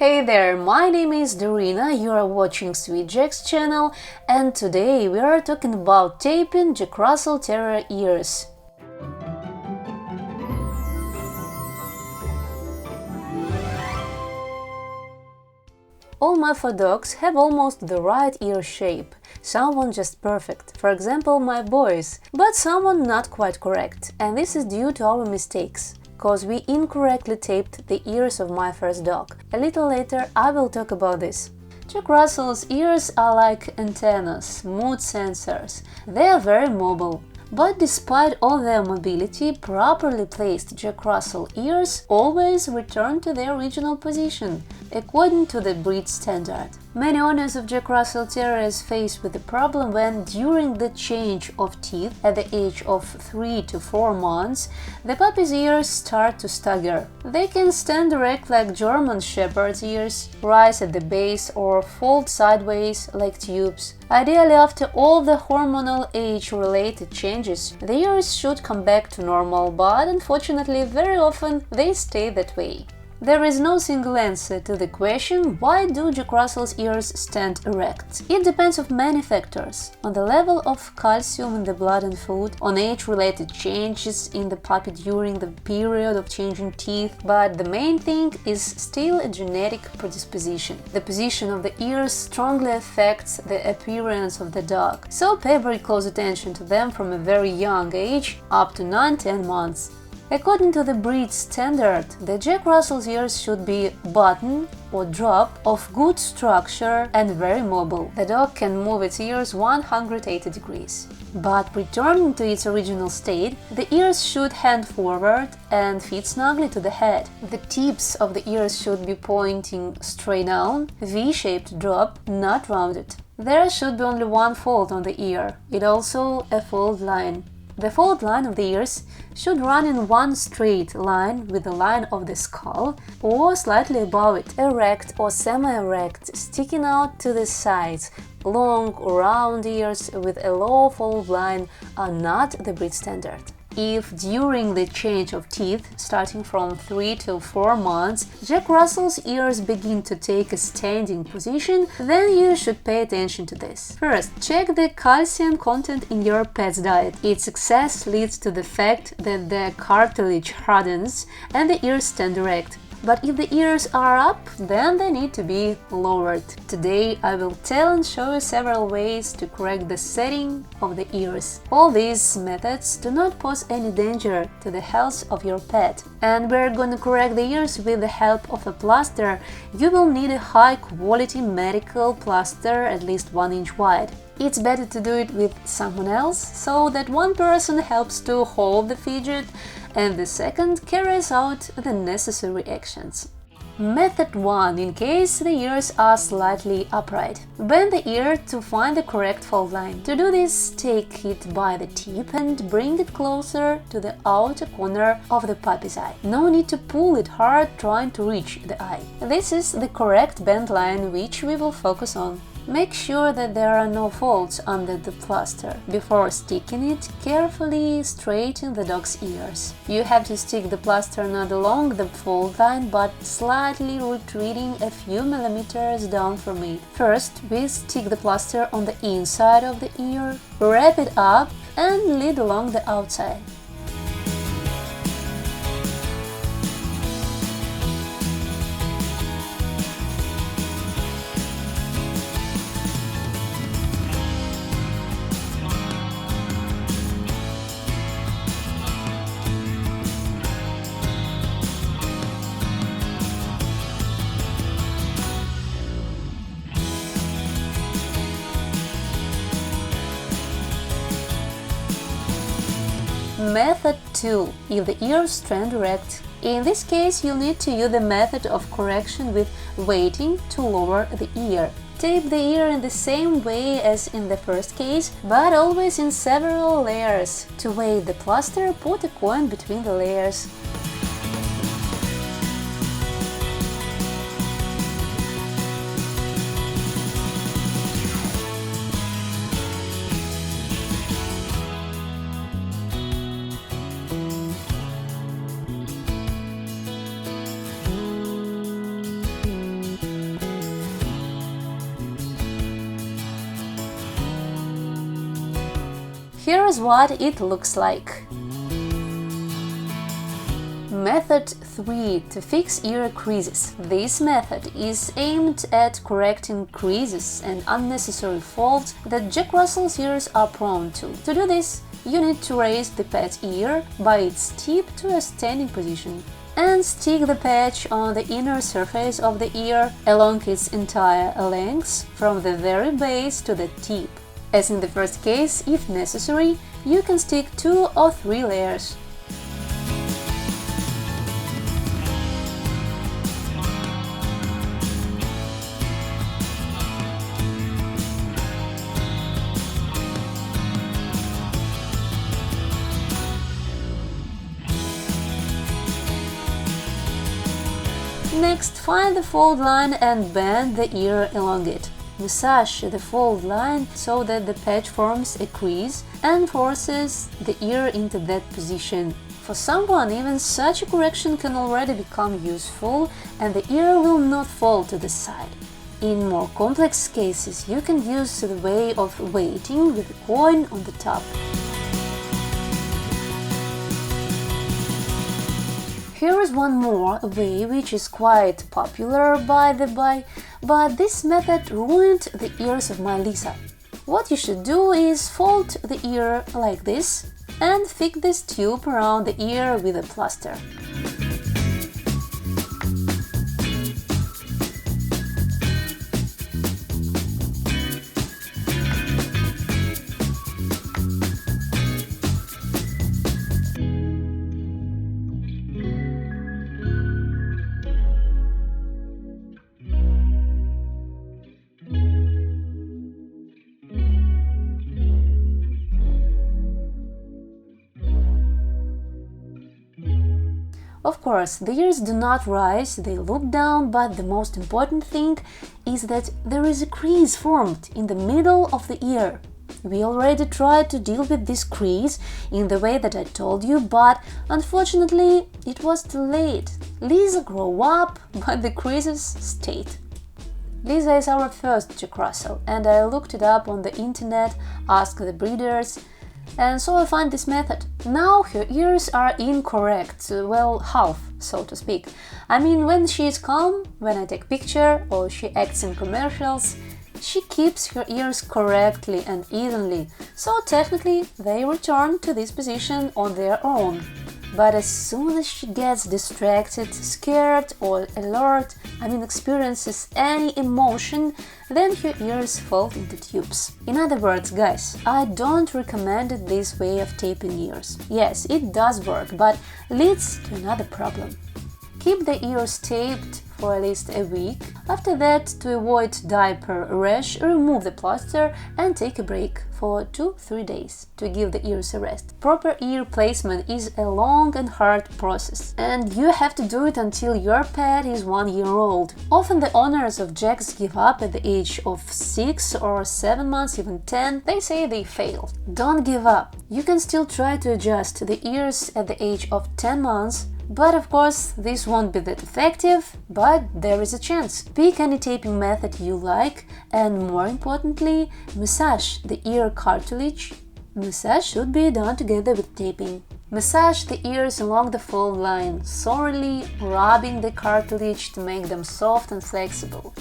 Hey there, my name is Darina, you are watching Sweet Jack's channel, and today we are talking about taping Jack Russell Terrier ears. All my 4 dogs have almost the right ear shape, someone just perfect, for example my boys, but someone not quite correct, and this is due to our mistakes. Cause we incorrectly taped the ears of my first dog. A little later I will talk about this. Jack Russell's ears are like antennas, mood sensors. They are very mobile. But despite all their mobility, properly placed Jack Russell ears always return to their original position, according to the breed standard. Many owners of Jack Russell Terriers face with the problem when, during the change of teeth at the age of 3 to 4 months, the puppy's ears start to stagger. They can stand erect like German Shepherd's ears, rise at the base or fold sideways like tubes. Ideally, after all the hormonal age-related changes, the ears should come back to normal, but unfortunately very often they stay that way. There is no single answer to the question why do Jack Russell's ears stand erect. It depends on many factors, on the level of calcium in the blood and food, on age-related changes in the puppy during the period of changing teeth, but the main thing is still a genetic predisposition. The position of the ears strongly affects the appearance of the dog, so pay very close attention to them from a very young age, up to 9–10 months. According to the breed standard, the Jack Russell's ears should be button or drop, of good structure and very mobile. The dog can move its ears 180 degrees. But returning to its original state, the ears should hand forward and fit snugly to the head. The tips of the ears should be pointing straight down, V-shaped drop, not rounded. There should be only one fold on the ear, it also a fold line. The fold line of the ears should run in one straight line with the line of the skull or slightly above it. Erect or semi-erect, sticking out to the sides, long round ears with a low fold line are not the breed standard. If during the change of teeth, starting from 3 to 4 months, Jack Russell's ears begin to take a standing position, then you should pay attention to this. First, check the calcium content in your pet's diet. Its success leads to the fact that the cartilage hardens and the ears stand erect. But if the ears are up, then they need to be lowered. Today I will tell and show you several ways to correct the setting of the ears. All these methods do not pose any danger to the health of your pet. And we're gonna correct the ears with the help of a plaster. You will need a high-quality medical plaster at least 1 inch wide. It's better to do it with someone else, so that one person helps to hold the fidget and the second carries out the necessary actions. Method 1. In case the ears are slightly upright. Bend the ear to find the correct fold line. To do this, take it by the tip and bring it closer to the outer corner of the puppy's eye. No need to pull it hard trying to reach the eye. This is the correct bend line which we will focus on. Make sure that there are no folds under the plaster. Before sticking it, carefully straighten the dog's ears. You have to stick the plaster not along the fold line, but slightly retreating a few millimeters down from it. First, we stick the plaster on the inside of the ear, wrap it up and lead along the outside. Method 2. If the ears stand erect. In this case, you'll need to use the method of correction with weighting to lower the ear. Tape the ear in the same way as in the first case, but always in several layers. To weight the plaster, put a coin between the layers. Here is what it looks like. Method 3 to fix ear creases. This method is aimed at correcting creases and unnecessary folds that Jack Russell's ears are prone to. To do this, you need to raise the pet ear by its tip to a standing position and stick the patch on the inner surface of the ear along its entire length from the very base to the tip. As in the first case, if necessary, you can stick 2 or 3 layers. Next, find the fold line and bend the ear along it. Massage the fold line so that the patch forms a crease and forces the ear into that position. For someone, even such a correction can already become useful and the ear will not fall to the side. In more complex cases, you can use the way of weighting with a coin on the top. Here is one more way which is quite popular by the by, but this method ruined the ears of my Lisa. What you should do is fold the ear like this and fix this tube around the ear with a plaster. Of course, the ears do not rise, they look down, but the most important thing is that there is a crease formed in the middle of the ear. We already tried to deal with this crease in the way that I told you, but unfortunately it was too late. Lisa grew up, but the creases stayed. Lisa is our first Jack Russell, and I looked it up on the internet, asked the breeders, and so I find this method. Now her ears are incorrect, well, half, so to speak. I mean, when she is calm, when I take picture or she acts in commercials, she keeps her ears correctly and evenly, so technically they return to this position on their own. But as soon as she gets distracted, scared or alert, experiences any emotion, then her ears fall into tubes. In other words, guys, I don't recommend this way of taping ears. Yes, it does work, but leads to another problem. Keep the ears taped for at least a week. After that, to avoid diaper rash, remove the plaster and take a break for 2-3 days to give the ears a rest. Proper ear placement is a long and hard process, and you have to do it until your pet is 1 year old. Often the owners of Jacks give up at the age of 6 or 7 months, even 10. They say they failed. Don't give up. You can still try to adjust the ears at the age of 10 months, but of course this won't be that effective, but there is a chance. Pick any taping method you like, and more importantly, massage the ear cartilage. Massage should be done together with taping. Massage the ears along the fold line, thoroughly rubbing the cartilage to make them soft and flexible.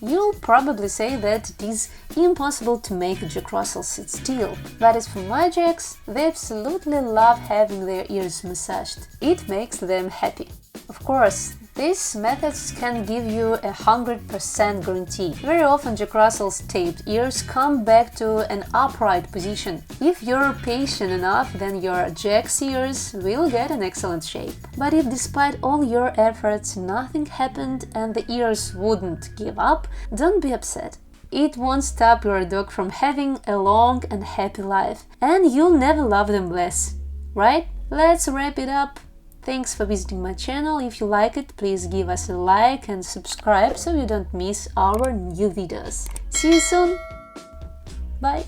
You'll probably say that it is impossible to make a Jack Russell sit still, but as for my Jacks, they absolutely love having their ears massaged. It makes them happy. Of course, these methods can give you 100% guarantee. Very often Jack Russell's taped ears come back to an upright position. If you're patient enough, then your Jack's ears will get an excellent shape. But if despite all your efforts nothing happened and the ears wouldn't give up, don't be upset. It won't stop your dog from having a long and happy life, and you'll never love them less, right? Let's wrap it up. Thanks for visiting my channel. If you like it, please give us a like and subscribe so you don't miss our new videos. See you soon. Bye.